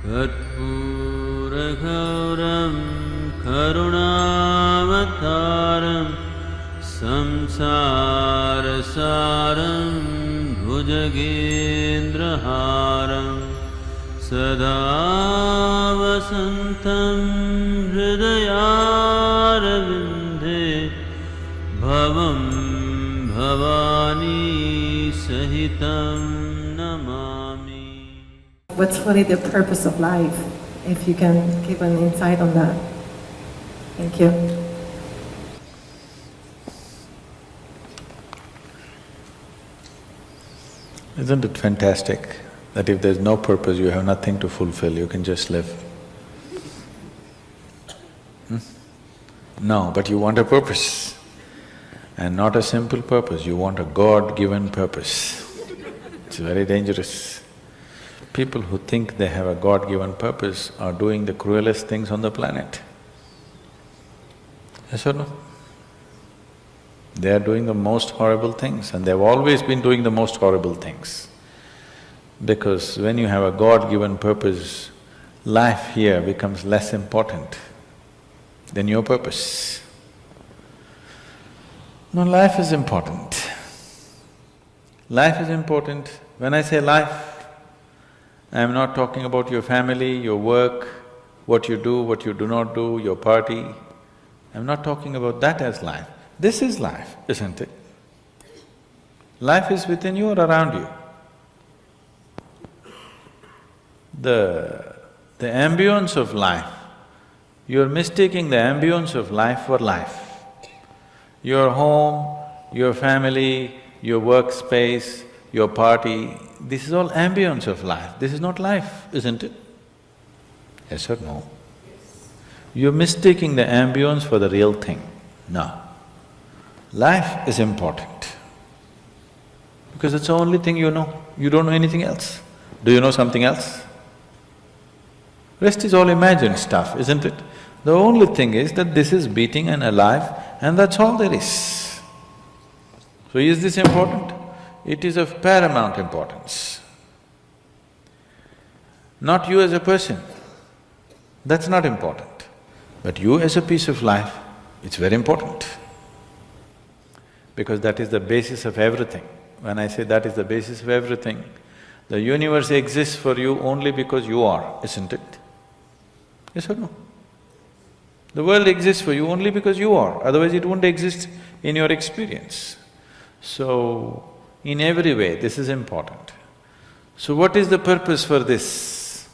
कर्पूरगौरं करुणावतारं संसारसारं भुजगेन्द्रहारं सदा वसन्तं हृदयारविन्दे भवं भवानी सहितं Namami. What's really the purpose of life? If you can give an insight on that. Thank you. Isn't it fantastic that if there's no purpose, you have nothing to fulfill, you can just live? No, but you want a purpose. And not a simple purpose, you want a God-given purpose. It's very dangerous. People who think they have a God-given purpose are doing the cruelest things on the planet. Yes or no? They are doing the most horrible things, and they've always been doing the most horrible things. Because when you have a God-given purpose, life here becomes less important than your purpose. No, life is important. Life is important. When I say life, I am not talking about your family, your work, what you do not do, your party. I'm not talking about that as life. This is life, isn't it? Life is within you or around you. The ambience of life, you're mistaking the ambience of life for life. Your home, your family, your workspace, your party, this is all ambience of life. This is not life, isn't it? Yes or no? You're mistaking the ambience for the real thing. No. Life is important because it's the only thing you know. You don't know anything else. Do you know something else? Rest is all imagined stuff, isn't it? The only thing is that this is beating and alive, and that's all there is. So is this important? It is of paramount importance. Not you as a person, that's not important. But you as a piece of life, it's very important. Because that is the basis of everything. When I say that is the basis of everything, the universe exists for you only because you are, isn't it? Yes or no? The world exists for you only because you are, otherwise it wouldn't exist in your experience. So, in every way, this is important. So what is the purpose for this?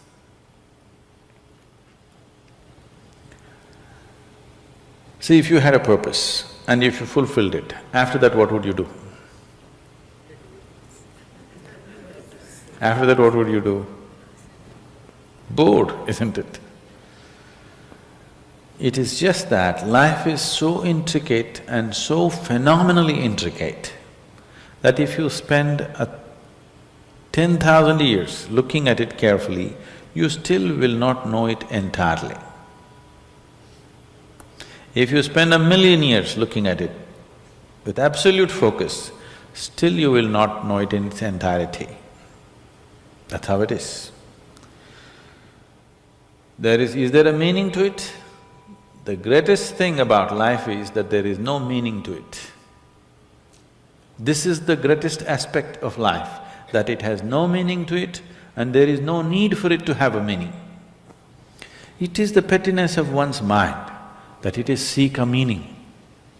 See, if you had a purpose and if you fulfilled it, after that what would you do? After that what would you do? Bored, isn't it? It is just that life is so intricate and so phenomenally intricate that if you spend 10,000 years looking at it carefully, you still will not know it entirely. If you spend 1,000,000 years looking at it with absolute focus, still you will not know it in its entirety. That's how it is. Is there a meaning to it? The greatest thing about life is that there is no meaning to it. This is the greatest aspect of life, that it has no meaning to it and there is no need for it to have a meaning. It is the pettiness of one's mind that it is seek a meaning,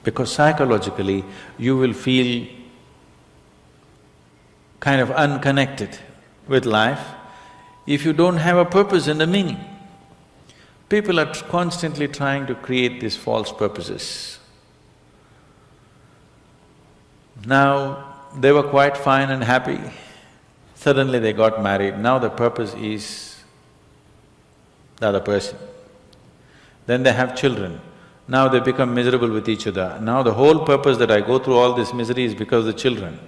because psychologically you will feel kind of unconnected with life if you don't have a purpose and a meaning. People are constantly trying to create these false purposes. Now, they were quite fine and happy, suddenly they got married, now the purpose is the other person. Then they have children, now they become miserable with each other. Now the whole purpose that I go through all this misery is because of the children.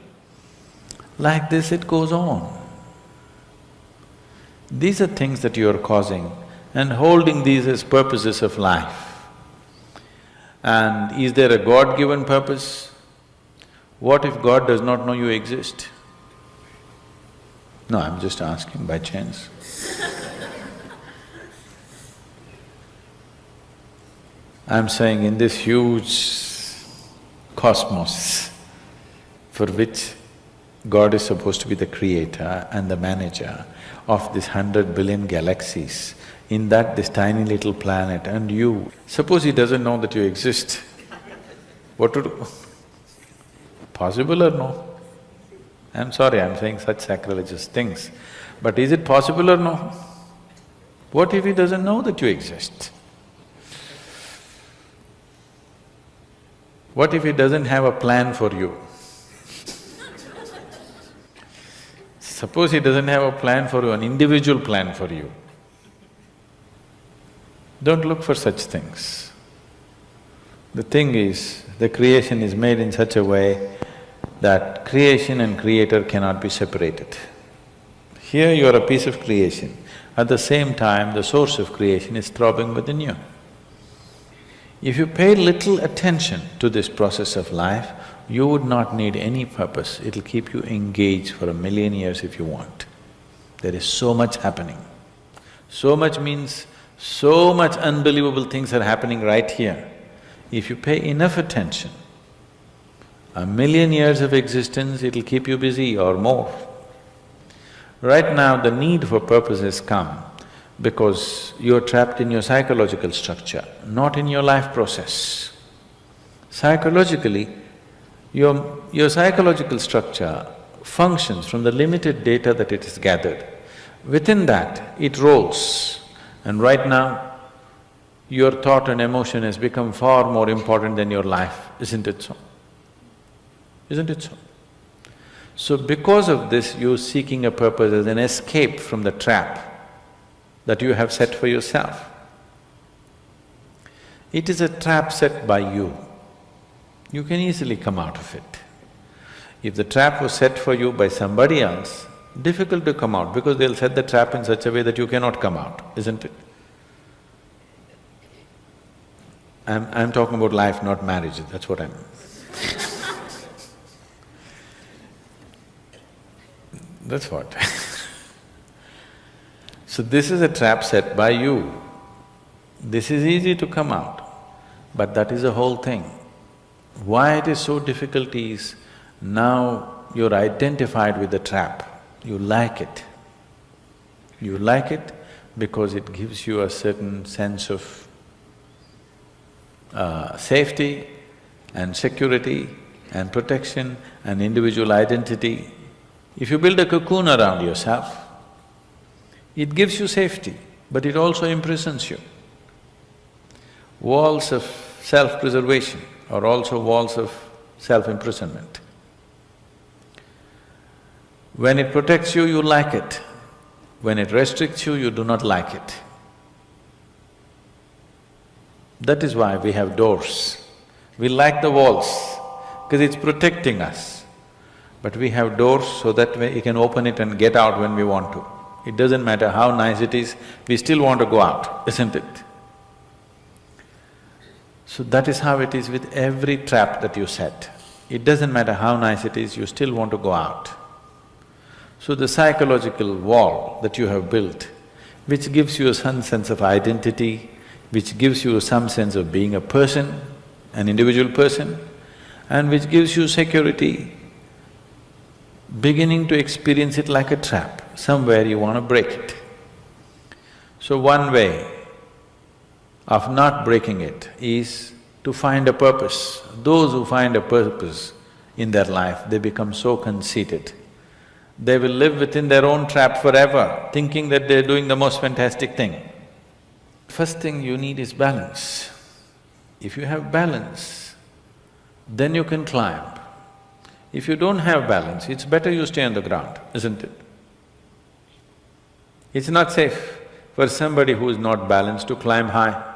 Like this it goes on. These are things that you are causing and holding these as purposes of life. And is there a God-given purpose? What if God does not know you exist? No, I'm just asking by chance. I'm saying in this huge cosmos for which God is supposed to be the creator and the manager of this 100 billion galaxies, in that this tiny little planet and you, suppose he doesn't know that you exist, what to do? Possible or no? I'm sorry, I'm saying such sacrilegious things, but is it possible or no? What if he doesn't know that you exist? What if he doesn't have a plan for you? Suppose he doesn't have a plan for you, an individual plan for you. Don't look for such things. The thing is, the creation is made in such a way that creation and creator cannot be separated. Here you are a piece of creation, at the same time the source of creation is throbbing within you. If you pay little attention to this process of life, you would not need any purpose, it'll keep you engaged for 1,000,000 years if you want. There is so much happening. So much means so much unbelievable things are happening right here. If you pay enough attention, 1,000,000 years of existence, it'll keep you busy or more. Right now, the need for purpose has come because you're trapped in your psychological structure, not in your life process. Psychologically, your psychological structure functions from the limited data that it has gathered. Within that, it rolls. And right now, your thought and emotion has become far more important than your life, isn't it so? Isn't it so? So because of this, you're seeking a purpose as an escape from the trap that you have set for yourself. It is a trap set by you. You can easily come out of it. If the trap was set for you by somebody else, difficult to come out because they'll set the trap in such a way that you cannot come out, isn't it? I'm talking about life, not marriage, that's what I'm… That's what So this is a trap set by you. This is easy to come out, but that is the whole thing. Why it is so difficult is, now you're identified with the trap, you like it. You like it because it gives you a certain sense of safety and security and protection and individual identity. If you build a cocoon around yourself, it gives you safety, but it also imprisons you. Walls of self-preservation are also walls of self-imprisonment. When it protects you, you like it. When it restricts you, you do not like it. That is why we have doors. We like the walls, because it's protecting us. But we have doors so that we can open it and get out when we want to. It doesn't matter how nice it is, we still want to go out, isn't it? So that is how it is with every trap that you set. It doesn't matter how nice it is, you still want to go out. So the psychological wall that you have built, which gives you some sense of identity, which gives you some sense of being a person, an individual person, and which gives you security, beginning to experience it like a trap, somewhere you want to break it. So one way of not breaking it is to find a purpose. Those who find a purpose in their life, they become so conceited. They will live within their own trap forever, thinking that they're doing the most fantastic thing. First thing you need is balance. If you have balance, then you can climb. If you don't have balance, it's better you stay on the ground, isn't it? It's not safe for somebody who is not balanced to climb high.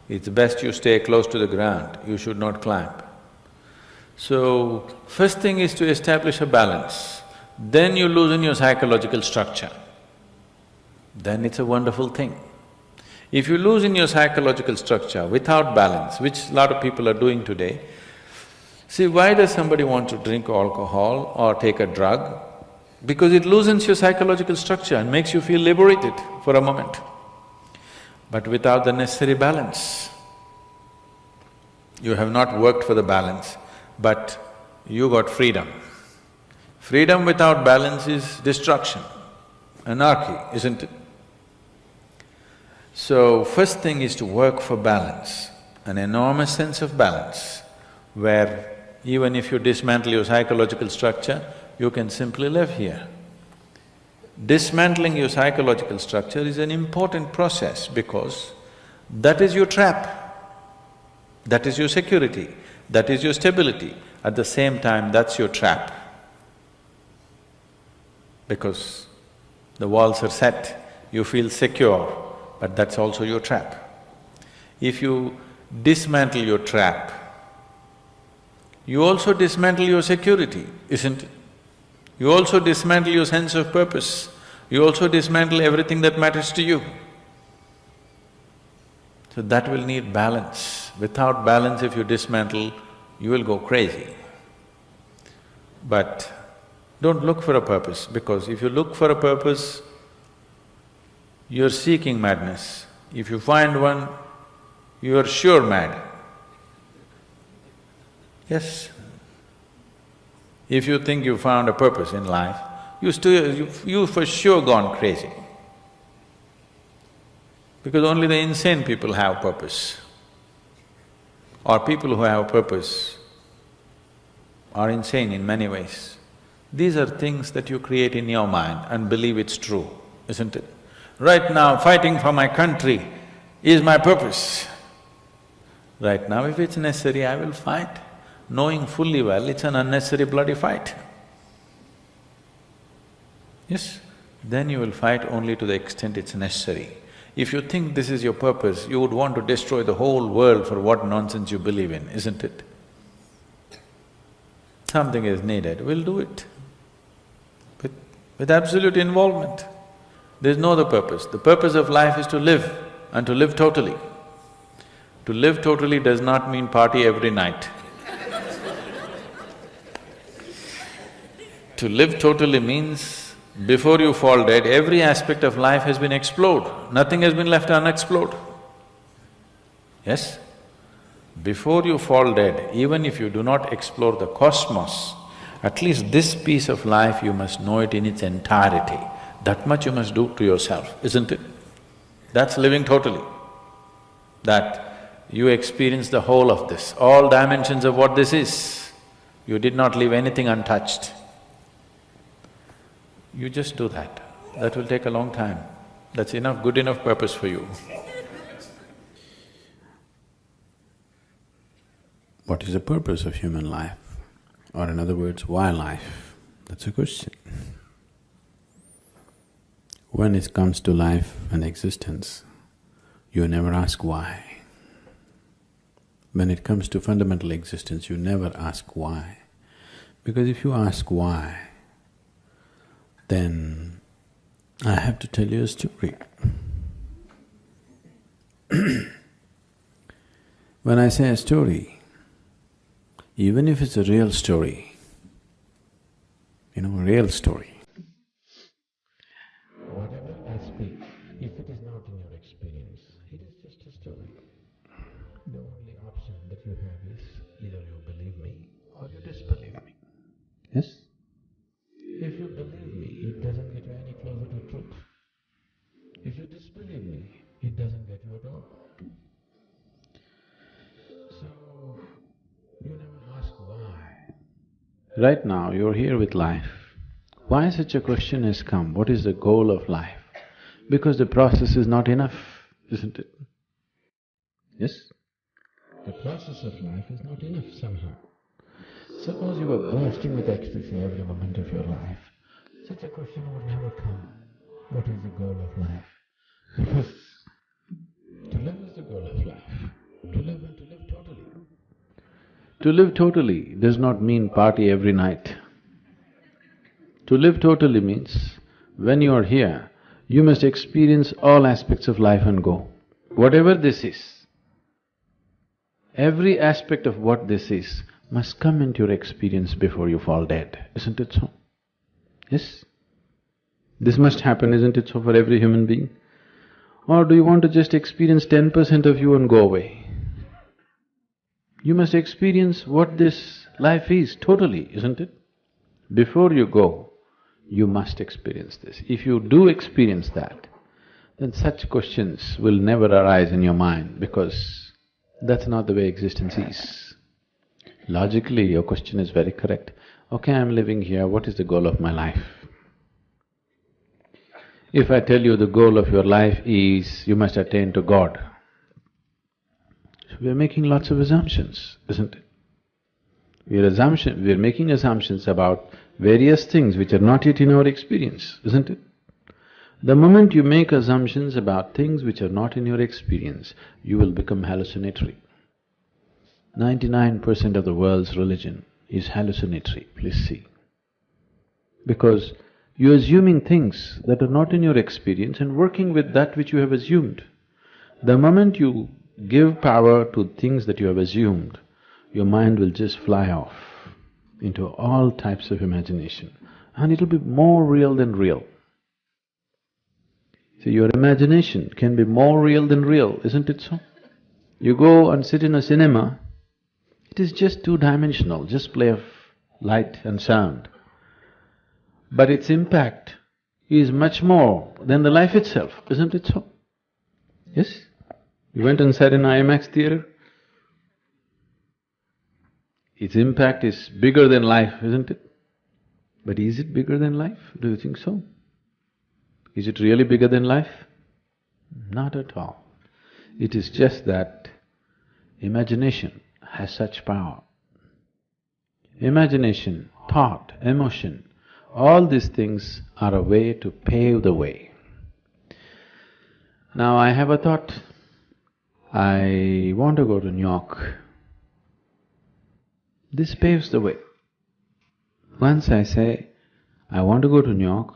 It's best you stay close to the ground, you should not climb. So, first thing is to establish a balance, then you loosen your psychological structure. Then it's a wonderful thing. If you loosen your psychological structure without balance, which a lot of people are doing today, see, why does somebody want to drink alcohol or take a drug? Because it loosens your psychological structure and makes you feel liberated for a moment. But without the necessary balance, You have not worked for the balance, but you got freedom. Freedom without balance is destruction, anarchy, isn't it? So, first thing is to work for balance, an enormous sense of balance, where even if you dismantle your psychological structure, you can simply live here. Dismantling your psychological structure is an important process because that is your trap, that is your security, that is your stability. At the same time, that's your trap. Because the walls are set, you feel secure, but that's also your trap. If you dismantle your trap, you also dismantle your security, isn't it? You also dismantle your sense of purpose, you also dismantle everything that matters to you. So that will need balance. Without balance, if you dismantle, you will go crazy. But don't look for a purpose, because if you look for a purpose, you're seeking madness. If you find one, you are sure mad. Yes. If you think you found a purpose in life, you for sure gone crazy. Because only the insane people have purpose. Or people who have purpose are insane in many ways. These are things that you create in your mind and believe it's true, isn't it? Right now, fighting for my country is my purpose. Right now, if it's necessary, I will fight, knowing fully well it's an unnecessary bloody fight. Yes? Then you will fight only to the extent it's necessary. If you think this is your purpose, you would want to destroy the whole world for what nonsense you believe in, isn't it? Something is needed, we'll do it. With absolute involvement. There's no other purpose. The purpose of life is to live, and to live totally. To live totally does not mean party every night. To live totally means, before you fall dead, every aspect of life has been explored, nothing has been left unexplored. Yes? Before you fall dead, even if you do not explore the cosmos, at least this piece of life you must know it in its entirety. That much you must do to yourself, isn't it? That's living totally. That you experience the whole of this, all dimensions of what this is. You did not leave anything untouched. You just do that. That will take a long time. That's enough, good enough purpose for you. What is the purpose of human life? Or in other words, why life? That's a question. When it comes to life and existence, you never ask why. When it comes to fundamental existence, you never ask why. Because if you ask why, then I have to tell you a story. When I say a story, even if it's a real story, a real story. Whatever I speak, if it is not in your experience, it is just a story. The only option that you have is either you believe me or you disbelieve me. Yes? If you believe me, it doesn't get you any closer to truth. If you disbelieve me, it doesn't get you at all. So, you never ask why. Right now, you're here with life. Why such a question has come? What is the goal of life? Because the process is not enough, isn't it? Yes? The process of life is not enough somehow. Suppose you were bursting with ecstasy every moment of your life, such a question would never come. What is the goal of life? Because to live is the goal of life. To live and to live totally. To live totally does not mean party every night. To live totally means, when you are here, you must experience all aspects of life and go. Whatever this is, every aspect of what this is must come into your experience before you fall dead, isn't it so? Yes? This must happen, isn't it so, for every human being? Or do you want to just experience 10% of you and go away? You must experience what this life is totally, isn't it? Before you go, you must experience this. If you do experience that, then such questions will never arise in your mind because that's not the way existence is. Logically, your question is very correct. Okay, I'm living here, what is the goal of my life? If I tell you the goal of your life is you must attain to God, so we are making lots of assumptions, isn't it? We are making assumptions about various things which are not yet in our experience, isn't it? The moment you make assumptions about things which are not in your experience, you will become hallucinatory. 99% of the world's religion is hallucinatory, please see. Because you're assuming things that are not in your experience and working with that which you have assumed. The moment you give power to things that you have assumed, your mind will just fly off into all types of imagination and it'll be more real than real. So your imagination can be more real than real, isn't it so? You go and sit in a cinema, it is just two-dimensional, just play of light and sound. But its impact is much more than the life itself, isn't it so? Yes? You went and sat in IMAX theatre? Its impact is bigger than life, isn't it? But is it bigger than life? Do you think so? Is it really bigger than life? Not at all. It is just that imagination has such power. Imagination, thought, emotion, all these things are a way to pave the way. Now I have a thought, I want to go to New York. This paves the way. Once I say, I want to go to New York,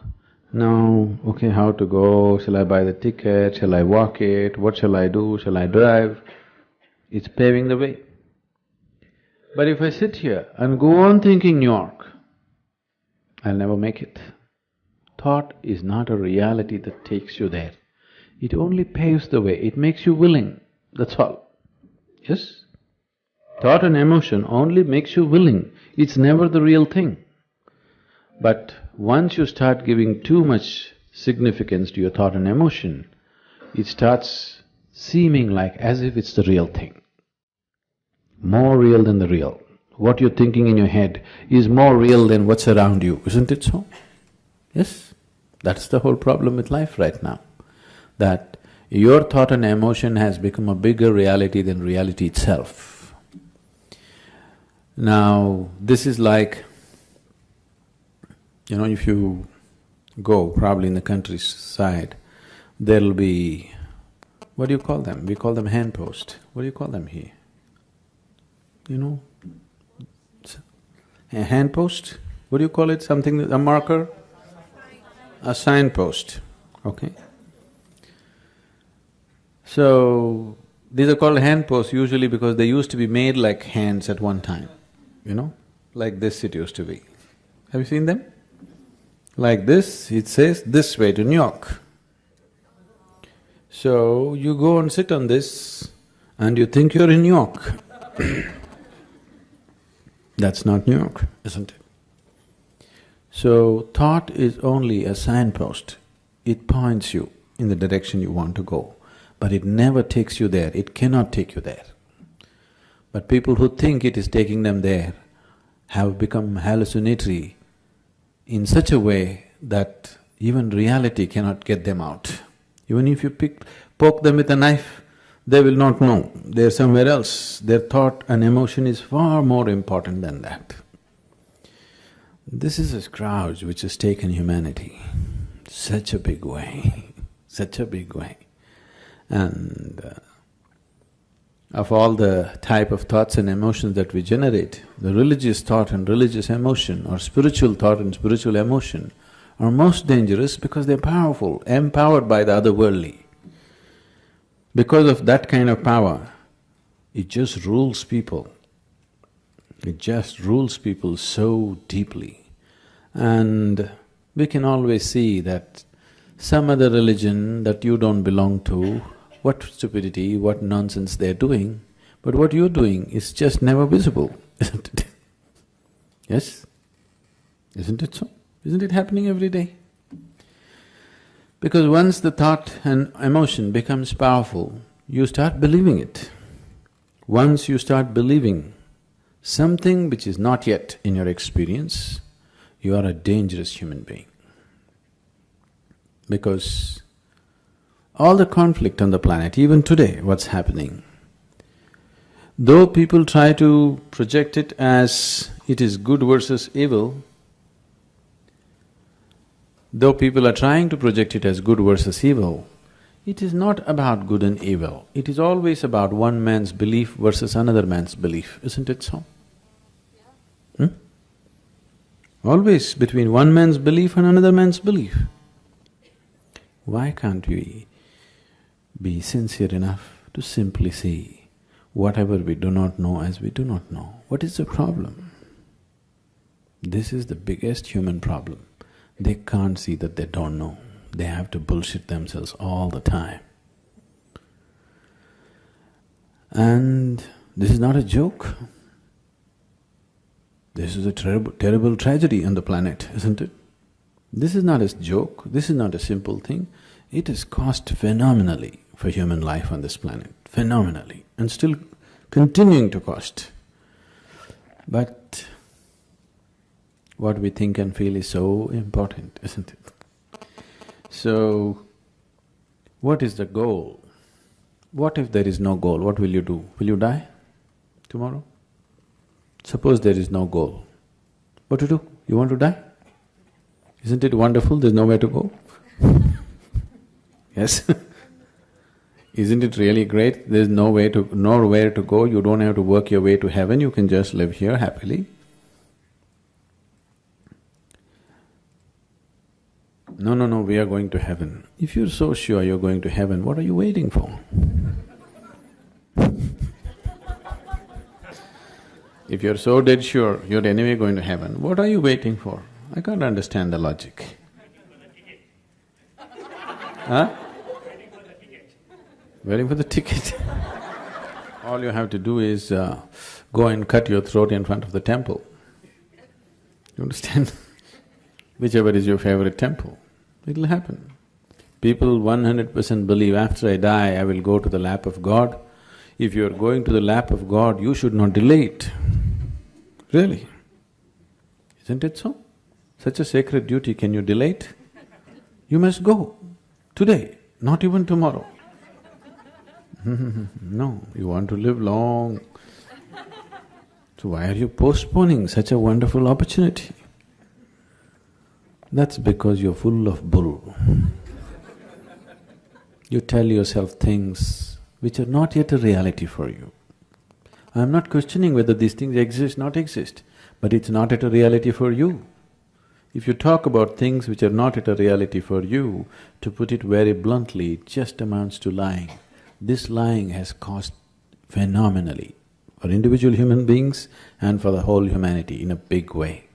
now, okay, how to go, shall I buy the ticket, shall I walk it, what shall I do, shall I drive? It's paving the way. But if I sit here and go on thinking New York, I'll never make it. Thought is not a reality that takes you there. It only paves the way, it makes you willing, that's all. Yes? Thought and emotion only makes you willing, it's never the real thing. But once you start giving too much significance to your thought and emotion, it starts seeming like as if it's the real thing. More real than the real. What you're thinking in your head is more real than what's around you, isn't it so? Yes? That's the whole problem with life right now. That your thought and emotion has become a bigger reality than reality itself. Now, this is like, if you go probably in the countryside, there'll be… what do you call them? We call them handpost. What do you call them here? A handpost? What do you call it? Something… a marker? A signpost, okay? So, these are called handposts usually because they used to be made like hands at one time, like this it used to be. Have you seen them? Like this, it says this way to New York. So, you go and sit on this and you think you're in New York. That's not New York, isn't it? So, thought is only a signpost. It points you in the direction you want to go, but it never takes you there, it cannot take you there. But people who think it is taking them there have become hallucinatory in such a way that even reality cannot get them out. Even if you poke them with a knife, they will not know, they're somewhere else. Their thought and emotion is far more important than that. This is a scourge which has taken humanity such a big way, such a big way. And of all the type of thoughts and emotions that we generate, the religious thought and religious emotion or spiritual thought and spiritual emotion are most dangerous because they're powerful, empowered by the otherworldly. Because of that kind of power, it just rules people. It just rules people so deeply. And we can always see that some other religion that you don't belong to, what stupidity, what nonsense they're doing, But what you're doing is just never visible, isn't it? Yes? Isn't it so? Isn't it happening every day? Because once the thought and emotion becomes powerful, you start believing it. Once you start believing something which is not yet in your experience, you are a dangerous human being. Because all the conflict on the planet, even today, what's happening, though people try to project it as it is good versus evil, though people are trying to project it as good versus evil, it is not about good and evil. It is always about one man's belief versus another man's belief, isn't it so? Always between one man's belief and another man's belief. Why can't we be sincere enough to simply see whatever we do not know as we do not know? What is the problem? This is the biggest human problem. They can't see that they don't know. They have to bullshit themselves all the time. And this is not a joke. This is a terrible tragedy on the planet, isn't it? This is not a joke, this is not a simple thing. It has cost phenomenally for human life on this planet, phenomenally, and still continuing to cost. But what we think and feel is so important, isn't it? So, what is the goal? What if there is no goal? What will you do? Will you die tomorrow? Suppose there is no goal. What to do? You want to die? Isn't it wonderful? There's nowhere to go. Yes? Isn't it really great? There's nowhere to go, you don't have to work your way to heaven, you can just live here happily. No, we are going to heaven. If you're so sure you're going to heaven, what are you waiting for? If you're so dead sure you're anyway going to heaven, what are you waiting for? I can't understand the logic. Huh? Waiting for the ticket. All you have to do is go and cut your throat in front of the temple. You understand? Whichever is your favorite temple, it'll happen. People 100% believe after I die, I will go to the lap of God. If you're going to the lap of God, you should not delay it. Really. Isn't it so? Such a sacred duty, can you delay it? You must go today, not even tomorrow. No, you want to live long. So why are you postponing such a wonderful opportunity? That's because you're full of bull. You tell yourself things which are not yet a reality for you. I'm not questioning whether these things exist, not exist, but it's not yet a reality for you. If you talk about things which are not yet a reality for you, to put it very bluntly, it just amounts to lying. This lying has cost phenomenally for individual human beings and for the whole humanity in a big way.